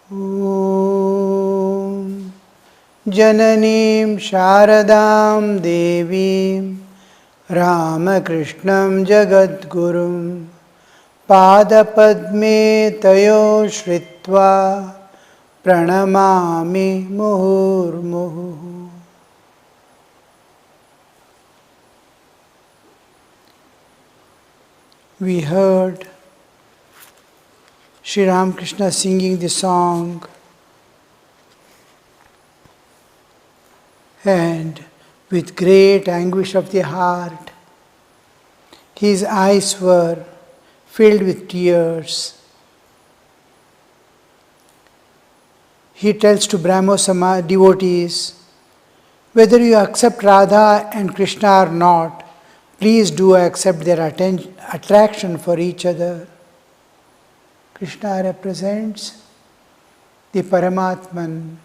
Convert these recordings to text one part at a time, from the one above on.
Om Jananim Sharadam Devim Ramakrishnam Jagadgurum Padapadme Tayo Shritva Pranamami Muhurmuhu. We heard Sri Ramakrishna singing the song, and with great anguish of the heart, his eyes were filled with tears. He tells to Brahmo devotees, whether you accept Radha and Krishna or not, please do accept their attraction for each other. Krishna represents the Paramatman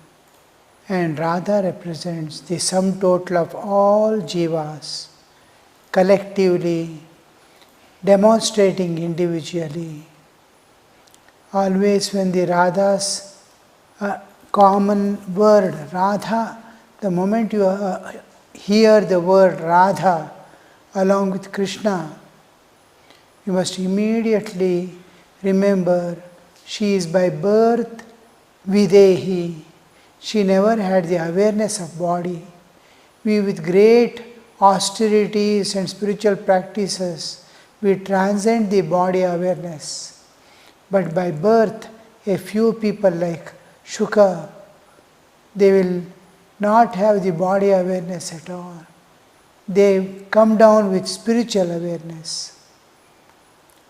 and Radha represents the sum total of all jivas, collectively demonstrating individually. Always when the Radha's common word Radha, the moment you hear the word Radha along with Krishna, you must immediately remember she is by birth Videhi. She never had the awareness of body. We, with great austerities and spiritual practices, we transcend the body awareness. But by birth, a few people like Shuka, they will not have the body awareness at all. They come down with spiritual awareness.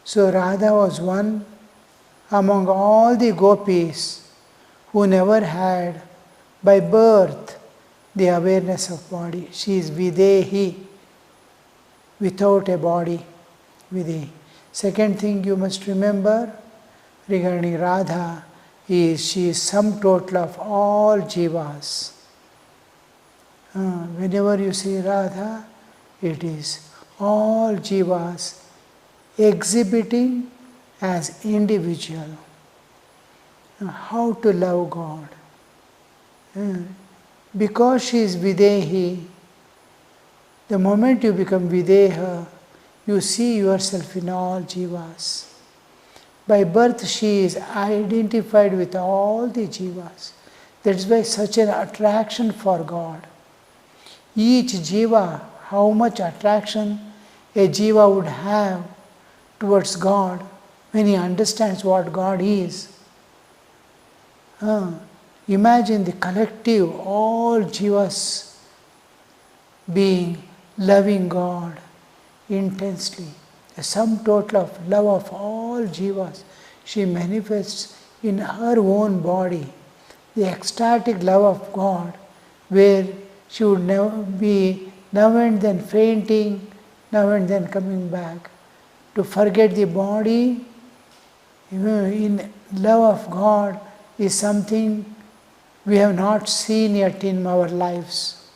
So Radha was one among all the gopis who never had by birth the awareness of body. She is Videhi, without a body. Videhi. Second thing you must remember regarding Radha is she is sum total of all jivas. Whenever you see Radha, it is all jivas exhibiting as individual. How to love God? Because she is Videhi, the moment you become Videha, you see yourself in all jivas. By birth she is identified with all the jivas. That's why such an attraction for God. Each jiva, how much attraction a jiva would have towards God when he understands what God is. Imagine the collective, all jivas being loving God intensely. The sum total of love of all jivas she manifests in her own body. The ecstatic love of God, where she would never be now and then fainting, now and then coming back. To forget the body in love of God is something we have not seen yet in our lives.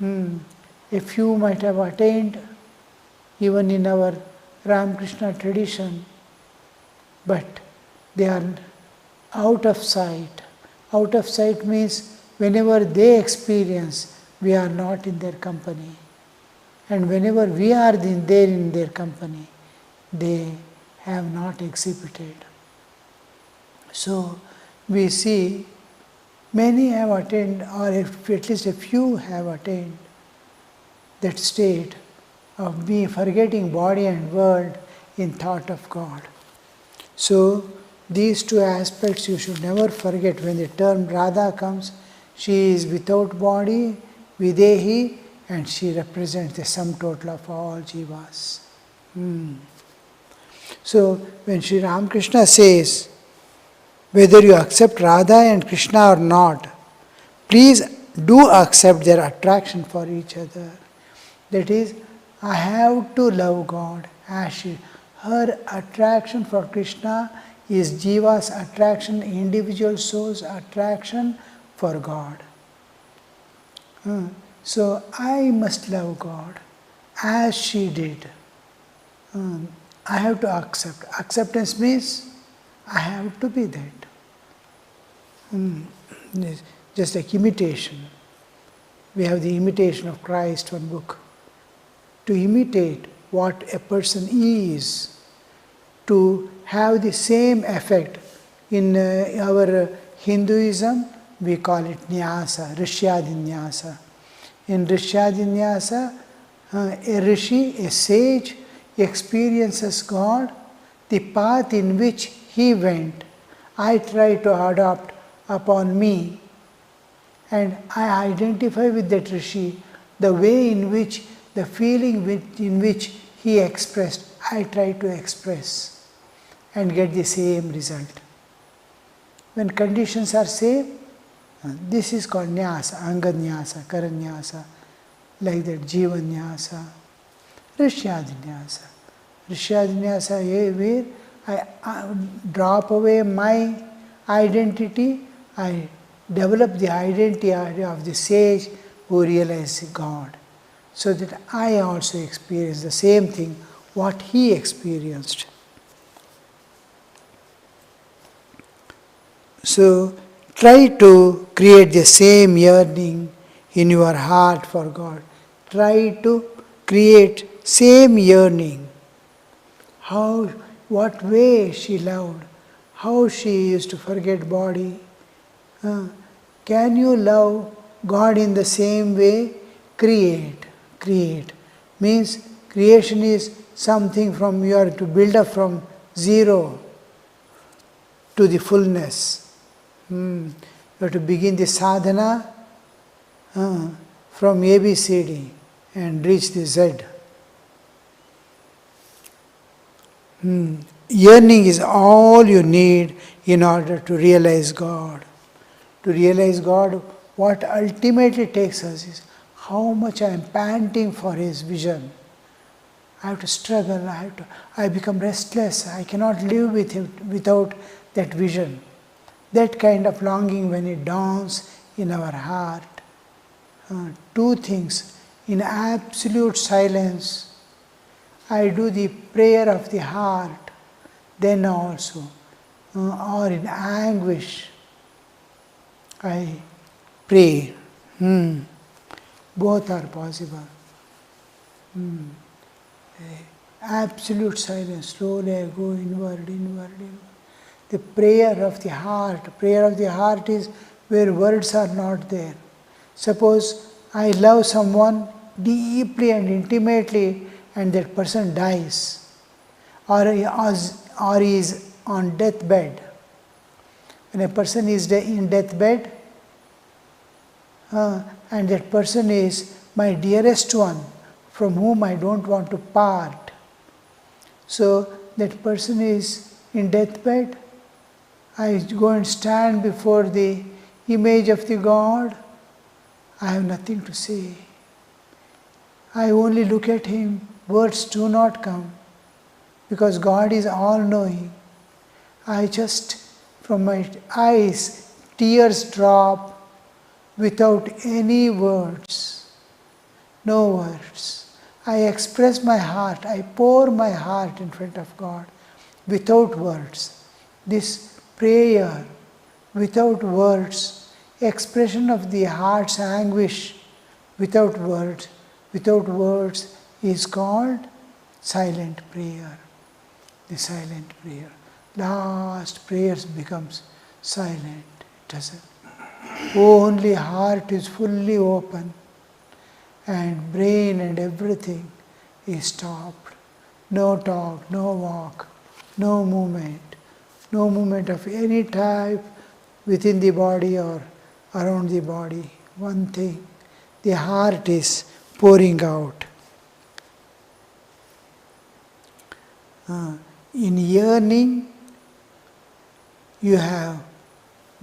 A few might have attained, even in our Ramakrishna tradition, but they are out of sight. Out of sight means whenever they experience, we are not in their company. And whenever we are there in their company, they have not exhibited. So we see many have attained, or at least a few have attained that state of being forgetting body and world in thought of God. So these two aspects you should never forget. When the term Radha comes, she is without body, Videhi, and she represents the sum total of all jivas. So when Sri Ramakrishna says, whether you accept Radha and Krishna or not, please do accept their attraction for each other. That is, I have to love God as she. Her attraction for Krishna is Jiva's attraction, individual soul's attraction for God. So I must love God as she did. I have to accept. Acceptance means I have to be that. just like imitation. We have the Imitation of Christ, one book. To imitate what a person is, to have the same effect. In our Hinduism, we call it Nyasa, Rishyadinyasa. In Rishyadinyasa, a rishi, a sage, experiences God, the path in which he went, I try to adopt upon me, and I identify with that rishi, the way in which, the feeling in which he expressed, I try to express and get the same result. When conditions are same, this is called Nyasa, Anganyasa, Karanyasa, like that Jivanyasa, Rishyadinyasa. Rishyadinyasa, where I drop away my identity, I develop the identity of the sage who realizes God, so that I also experience the same thing what he experienced. So try to create the same yearning in your heart for God. Try to create same yearning. What way she loved, how she used to forget body. Can you love God in the same way? Create. Means creation is something from you are to build up from zero to the fullness. You have to begin the sadhana from ABCD and reach the Z. Yearning is all you need in order to realize God. To realize God, what ultimately takes us is how much I am panting for His vision. I have to struggle, I become restless, I cannot live with Him without that vision. That kind of longing when it dawns in our heart. Two things, in absolute silence, I do the prayer of the heart, then also, or in anguish, I pray. Both are possible. Absolute silence, slowly I go inward. The prayer of the heart is where words are not there. Suppose I love someone deeply and intimately and that person dies, or is on deathbed. When a person is in deathbed, and that person is my dearest one, from whom I don't want to part. So that person is in deathbed, I go and stand before the image of the God, I have nothing to say. I only look at Him, words do not come, because God is all-knowing. I just, from my eyes, tears drop without any words, no words. I express my heart, I pour my heart in front of God without words. This prayer without words, expression of the heart's anguish without words is called silent prayer. The silent prayer. Last prayers becomes silent. It doesn't. Only heart is fully open and brain and everything is stopped. No talk, no walk, no movement of any type within the body or around the body. One thing, the heart is pouring out. In yearning, you have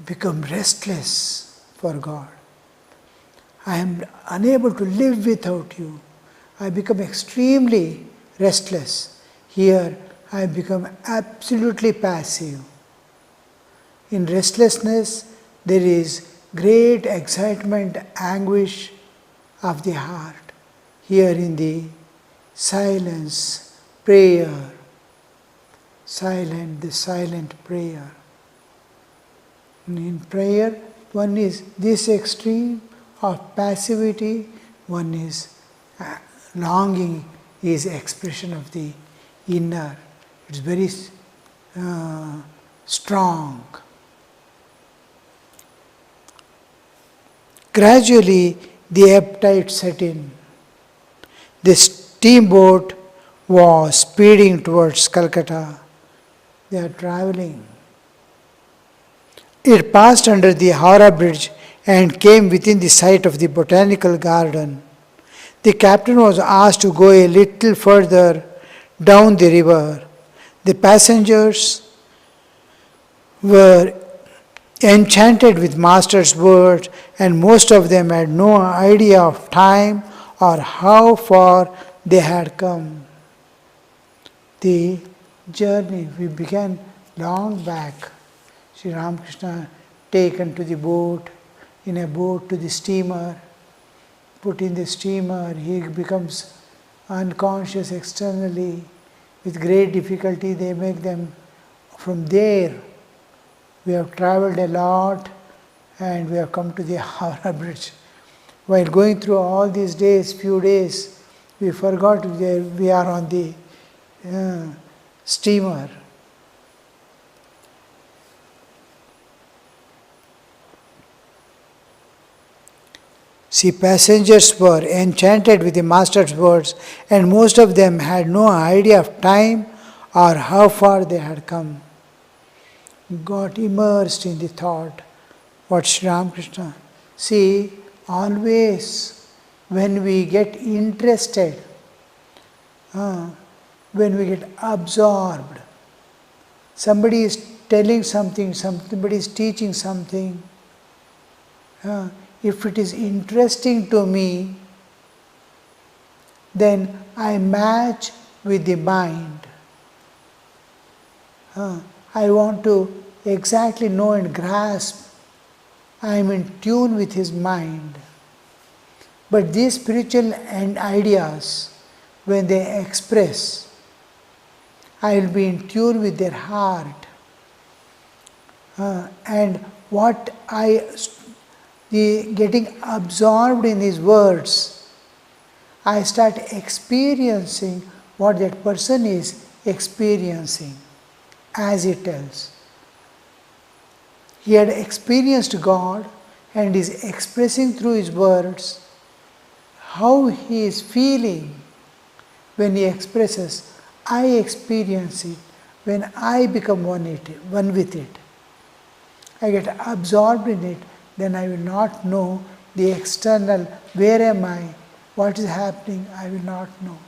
become restless for God. I am unable to live without you. I become extremely restless. Here, I become absolutely passive. In restlessness, there is great excitement, anguish of the heart. Here in the silence, prayer, the silent prayer. In prayer, one is this extreme of passivity, one is longing is expression of the inner. It's very strong. Gradually, the appetite set in. The steamboat was speeding towards Calcutta. They are traveling. It passed under the Howrah Bridge and came within the sight of the botanical garden. The captain was asked to go a little further down the river. The passengers were enchanted with Master's words, and most of them had no idea of time or how far they had come. The journey we began long back. Sri Ramakrishna taken to the boat, in a boat to the steamer, put in the steamer, he becomes unconscious externally. With great difficulty they make them from there. We have travelled a lot and we have come to the Howrah Bridge. While going through all these days, few days, we forgot we are on the steamer. See, passengers were enchanted with the Master's words, and most of them had no idea of time or how far they had come. Got immersed in the thought. What Sri Ramakrishna? See, always when we get interested, when we get absorbed, somebody is telling something, somebody is teaching something, if it is interesting to me, then I match with the mind. I want to exactly know and grasp. I am in tune with his mind. But these spiritual ideas, when they express, I will be in tune with their heart. And what getting absorbed in his words, I start experiencing what that person is experiencing as he tells. He had experienced God and is expressing through his words how he is feeling when he expresses. I experience it when I become one with it. I get absorbed in it, then I will not know the external, where am I, what is happening, I will not know.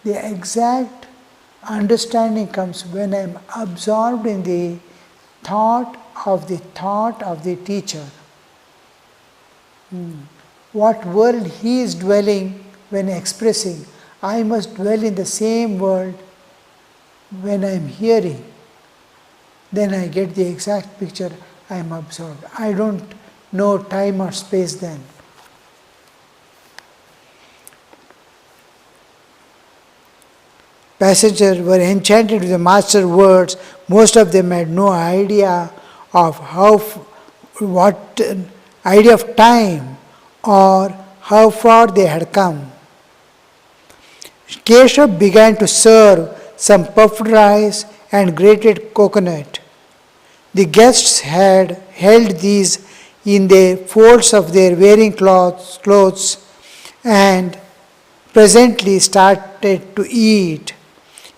The exact understanding comes when I am absorbed in the thought of the teacher. What world he is dwelling when expressing, I must dwell in the same world when I am hearing. Then I get the exact picture, I am absorbed. I don't know time or space then. Passengers were enchanted with the Master's words. Most of them had no idea of idea of time or how far they had come. Keshab began to serve some puffed rice and grated coconut. The guests had held these in the folds of their wearing clothes and presently started to eat.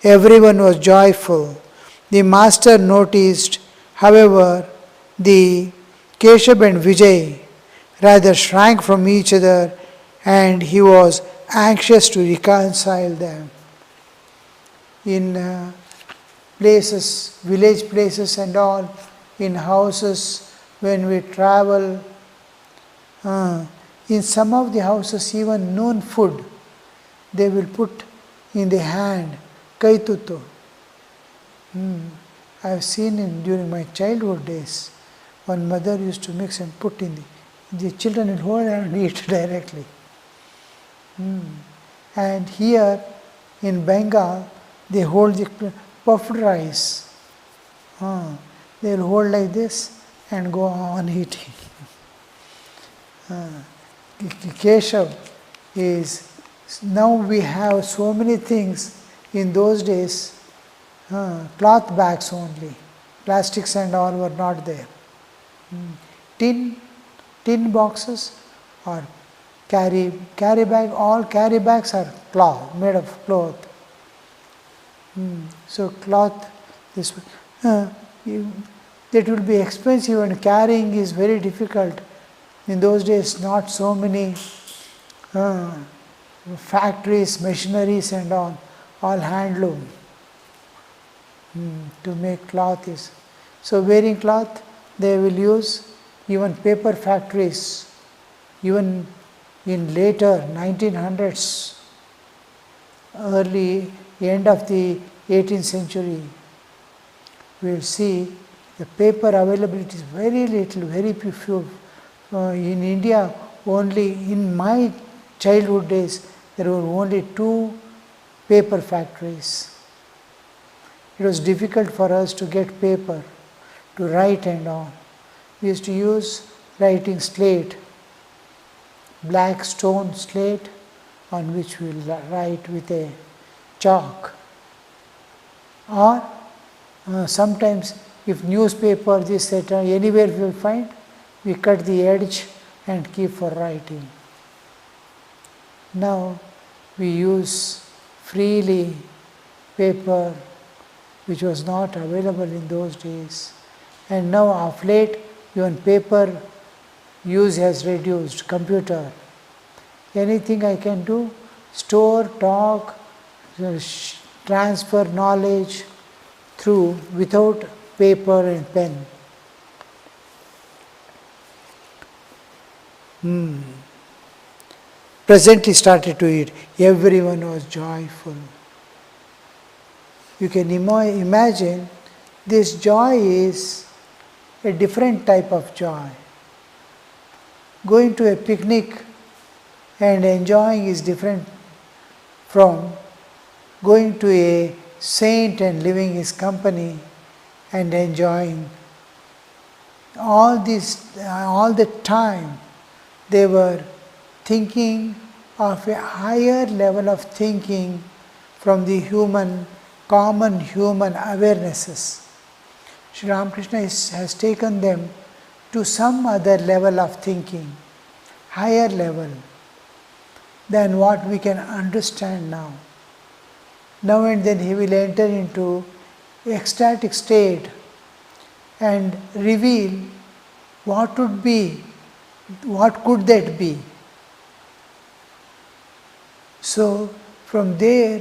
Everyone was joyful. The Master noticed, however, the Keshab and Vijay rather shrank from each other, and he was anxious to reconcile them. In places, village places and all, in houses, when we travel, in some of the houses even noon food, they will put in the hand, kaitutu. I have seen during my childhood days, one mother used to mix and put in the children will hold and eat directly. And here in Bengal, they hold the puffed rice. they will hold like this and go on eating. Keshab is, now we have so many things. In those days, cloth bags only, plastics and all were not there. Tin boxes or carry bag, all carry bags are cloth, made of cloth. So cloth, this that will be expensive and carrying is very difficult. In those days, not so many factories, machineries and all handloom to make cloth is. So wearing cloth, they will use even paper factories, even in later 1900s, early end of the 18th century, we will see the paper availability is very little, very few. In India, only in my childhood days, there were only 2 paper factories. It was difficult for us to get paper, to write and all. We used to use writing slate, black stone slate, on which we will write with a chalk. Or sometimes if newspaper, this, etc., anywhere we will find, we cut the edge and keep for writing. Now we use freely paper, which was not available in those days. And now of late, even paper use has reduced, computer. Anything I can do, store, talk, transfer knowledge through, without paper and pen. Presently started to eat. Everyone was joyful. You can imagine this joy is a different type of joy. Going to a picnic and enjoying is different from going to a saint and living his company and enjoying. All the time they were thinking of a higher level of thinking from the common human awarenesses. Sri Ramakrishna has taken them to some other level of thinking, higher level than what we can understand now. Now and then he will enter into ecstatic state and reveal what would be, what could that be. So from there,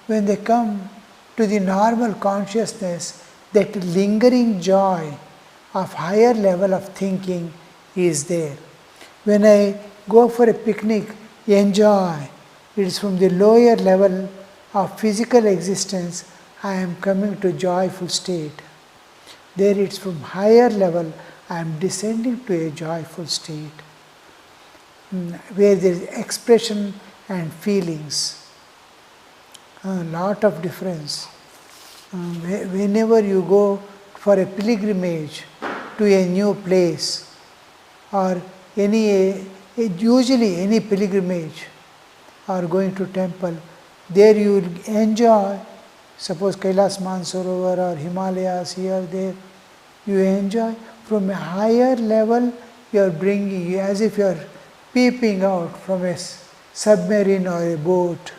when they come to the normal consciousness, that lingering joy of higher level of thinking is there. When I go for a picnic, enjoy, it is from the lower level of physical existence I am coming to joyful state. There it's from higher level I am descending to a joyful state, where there is expression and feelings. A lot of difference. Whenever you go for a pilgrimage to a new place, or usually any pilgrimage or going to temple, there you will enjoy, suppose Kailas Mansarovar or Himalayas here, there, you enjoy from a higher level, you are bringing, as if you are peeping out from a submarine or a boat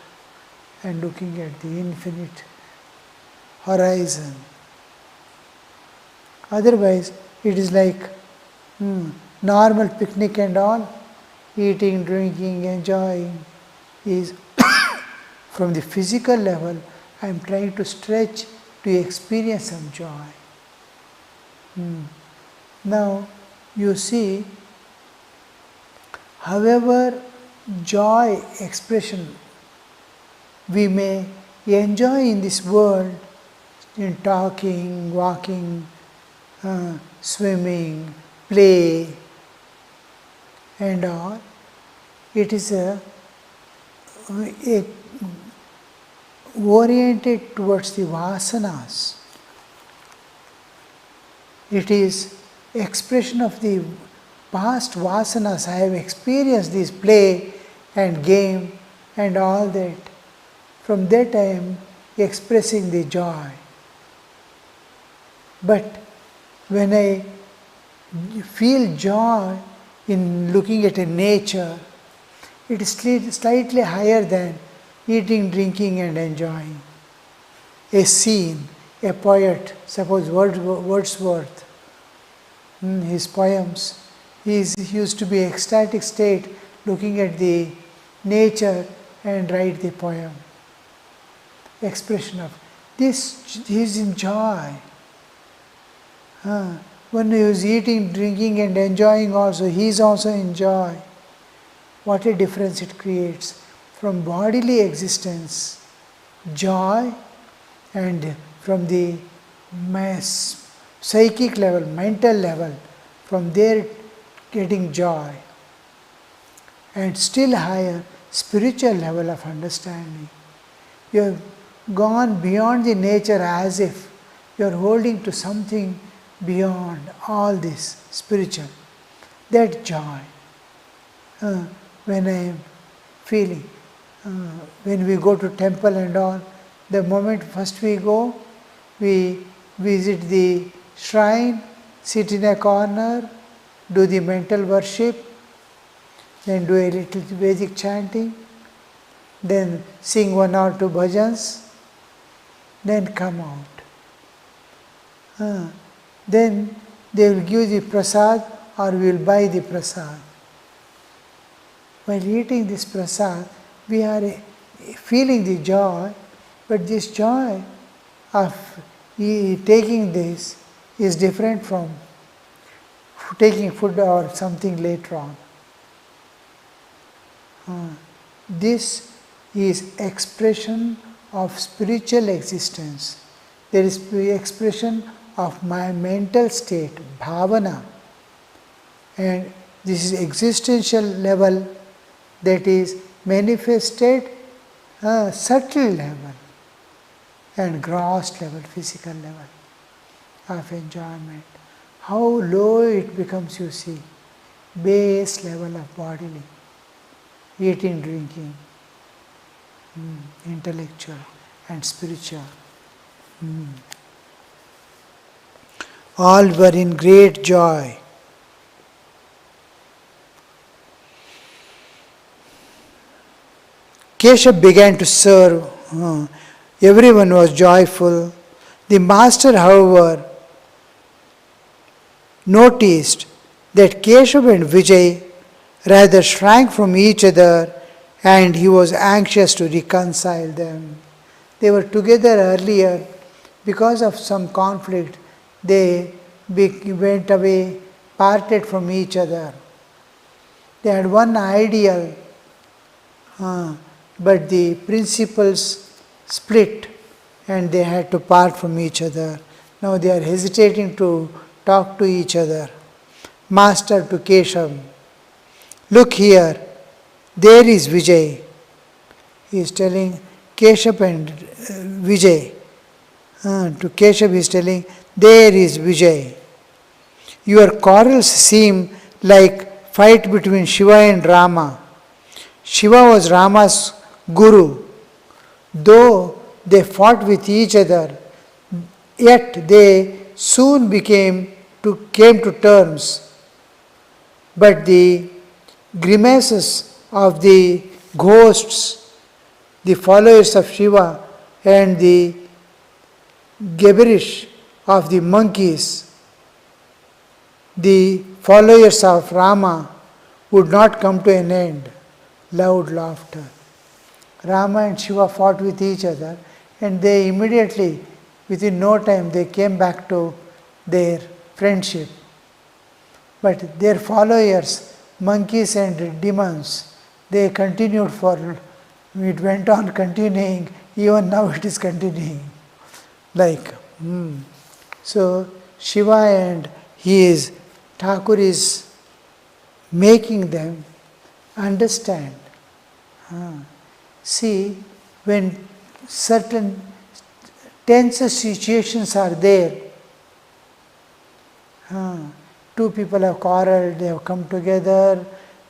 and looking at the infinite horizon. Otherwise, it is like normal picnic and all, eating, drinking, enjoying, is from the physical level, I am trying to stretch to experience some joy. Now, you see, however joy expression we may enjoy in this world, in talking, walking, swimming, play and all, it is a oriented towards the vasanas. It is expression of the past vasanas. I have experienced this play and game and all that. From that I am expressing the joy. But when I feel joy in looking at a nature, it is slightly higher than eating, drinking and enjoying. A scene, a poet, suppose Wordsworth, his poems, he used to be ecstatic state looking at the nature and write the poem. Expression of this, he is in joy. When he is eating, drinking and enjoying also, he is also in joy. What a difference it creates from bodily existence, joy, and from the psychic level, mental level, from there getting joy. And still higher, spiritual level of understanding. You have gone beyond the nature as if you are holding to something beyond all this spiritual. That joy. When I am feeling, when we go to temple and all, the moment first we go, we visit the shrine, sit in a corner, do the mental worship, then do a little Vedic chanting, then sing 1 or 2 bhajans, then come out. Then they will give the prasad or we will buy the prasad. While eating this prasad, we are feeling the joy, but this joy of taking this is different from taking food or something later on. This is expression of spiritual existence. There is expression of my mental state, bhavana, and this is existential level that is manifested, subtle level and gross level, physical level of enjoyment. How low it becomes, you see, base level of bodily, eating, drinking, intellectual and spiritual. All were in great joy. Keshab began to serve. Everyone was joyful. The master, however, noticed that Keshab and Vijay rather shrank from each other and he was anxious to reconcile them. They were together earlier. Because of some conflict, they went away, parted from each other. They had one ideal, but the principles split and they had to part from each other. Now they are hesitating to talk to each other. Master to Keshab, look here, there is Vijay. He is telling Keshab and Vijay. To Keshab he is telling, there is Vijay. Your quarrels seem like fight between Shiva and Rama. Shiva was Rama's guru. Though they fought with each other, yet they soon came to terms. But the grimaces of the ghosts, the followers of Shiva, and the gibberish of the monkeys, the followers of Rama, would not come to an end. Loud laughter. Rama and Shiva fought with each other and they immediately, within no time, they came back to their friendship. But their followers, monkeys and demons, they continued it went on continuing, even now it is continuing. So Shiva and Thakur is making them understand. See, when certain tense situations are there, Two people have quarreled, they have come together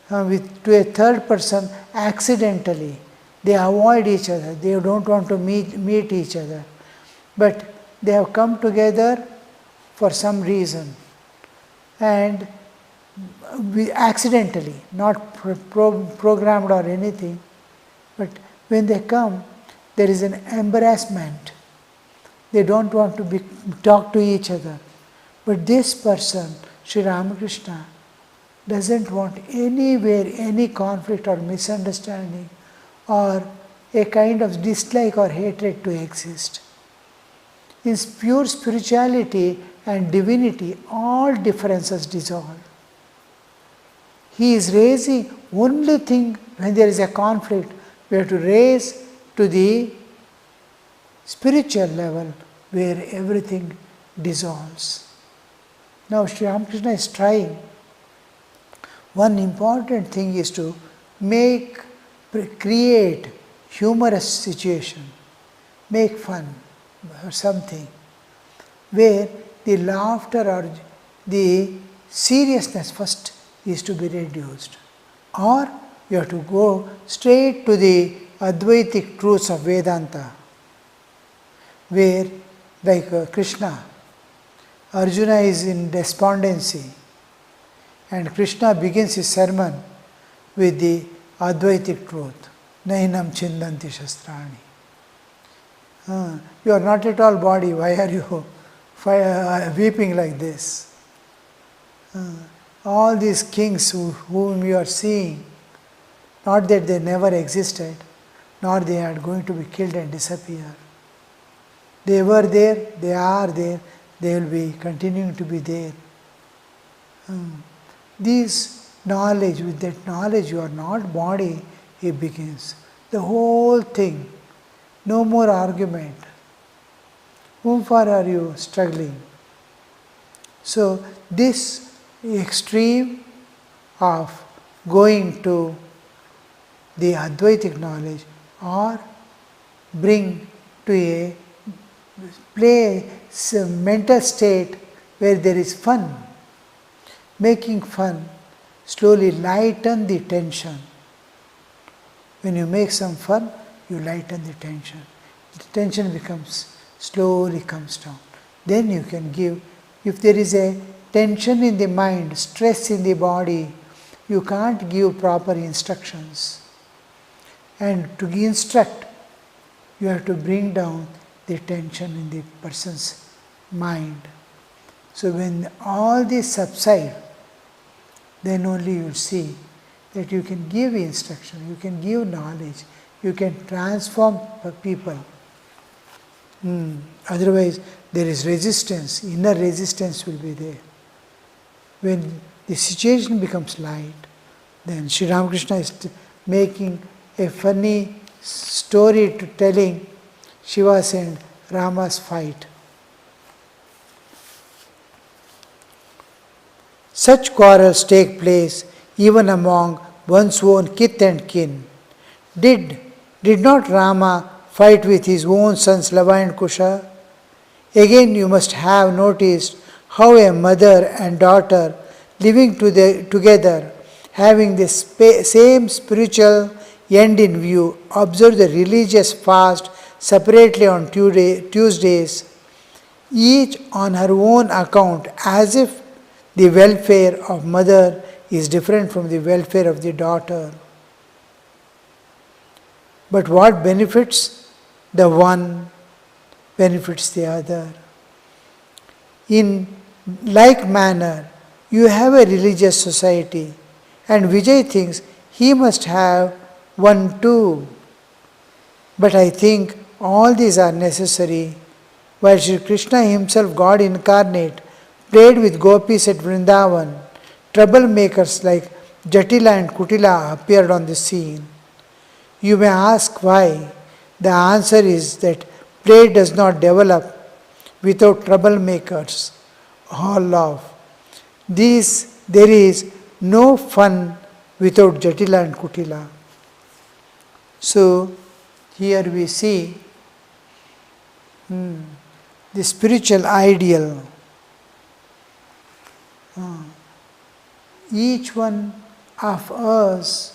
to a third person accidentally. They avoid each other, they don't want to meet each other. But they have come together for some reason. And accidentally, not programmed or anything. But when they come, there is an embarrassment. They don't want to talk to each other. But this person, Sri Ramakrishna, doesn't want anywhere any conflict or misunderstanding or a kind of dislike or hatred to exist. In pure spirituality and divinity, all differences dissolve. He is raising only thing when there is a conflict, we have to raise to the spiritual level where everything dissolves. Now Sri Ramakrishna is trying. One important thing is to create humorous situation, make fun or something, where the laughter or the seriousness first is to be reduced. Or you have to go straight to the Advaitic truths of Vedanta, where like Krishna, Arjuna is in despondency and Krishna begins his sermon with the Advaitic truth, Nainam Chindanti Shastrani. You are not at all body, why are you weeping like this? All these kings whom you are seeing, not that they never existed, nor they are going to be killed and disappear. They were there, they are there, they will be continuing to be there. This knowledge, with that knowledge you are not body, it begins. The whole thing, no more argument. Whom for are you struggling? So this extreme of going to the Advaitic knowledge or bring to a mental state where there is fun. Making fun slowly lighten the tension. When you make some fun, you lighten the tension. The tension slowly comes down. Then you can give, if there is a tension in the mind, stress in the body, you can't give proper instructions. And to instruct, you have to bring down the tension in the person's mind. So when all this subside, then only you will see that you can give instruction, you can give knowledge, you can transform people. Otherwise, there is resistance, inner resistance will be there. When the situation becomes light, then Sri Ramakrishna is making a funny story to telling Shiva's and Rama's fight. Such quarrels take place even among one's own kith and kin. Did not Rama fight with his own sons Lava and Kusha? Again, you must have noticed how a mother and daughter living together, having the same spiritual end in view, observe the religious fast separately on Tuesdays, each on her own account, as if the welfare of mother is different from the welfare of the daughter. But what benefits the one benefits the other. In like manner, you have a religious society, and Vijay thinks he must have one too. But I think all these are necessary. While Sri Krishna himself, God incarnate, played with gopis at Vrindavan, troublemakers like Jatila and Kutila appeared on the scene. You may ask why. The answer is that play does not develop without troublemakers or love. There is no fun without Jatila and Kutila. So, here we see the spiritual ideal. Each one of us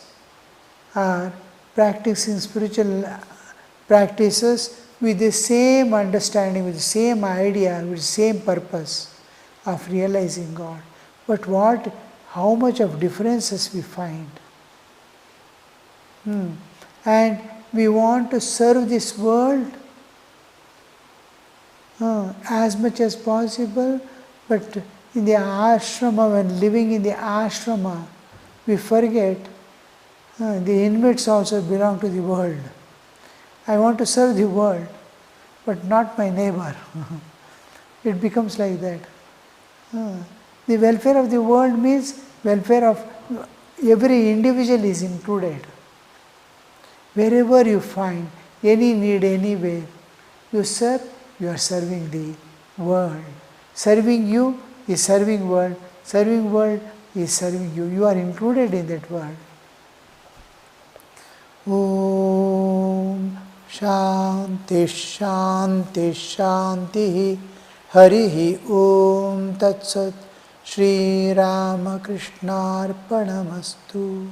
are practicing spiritual practices with the same understanding, with the same idea, with the same purpose of realizing God. But how much of differences we find. And we want to serve this world as much as possible, but in the ashrama, when living in the ashrama, we forget the inmates also belong to the world. I want to serve the world, but not my neighbor. It becomes like that. The welfare of the world means welfare of every individual is included. Wherever you find any need anywhere, you serve, you are serving the world. Serving you is serving world. Serving world is serving you. You are included in that world. Om Shanti Shanti Shanti Harihi Om Tat Sat Shri Ramakrishna Arpanamastu.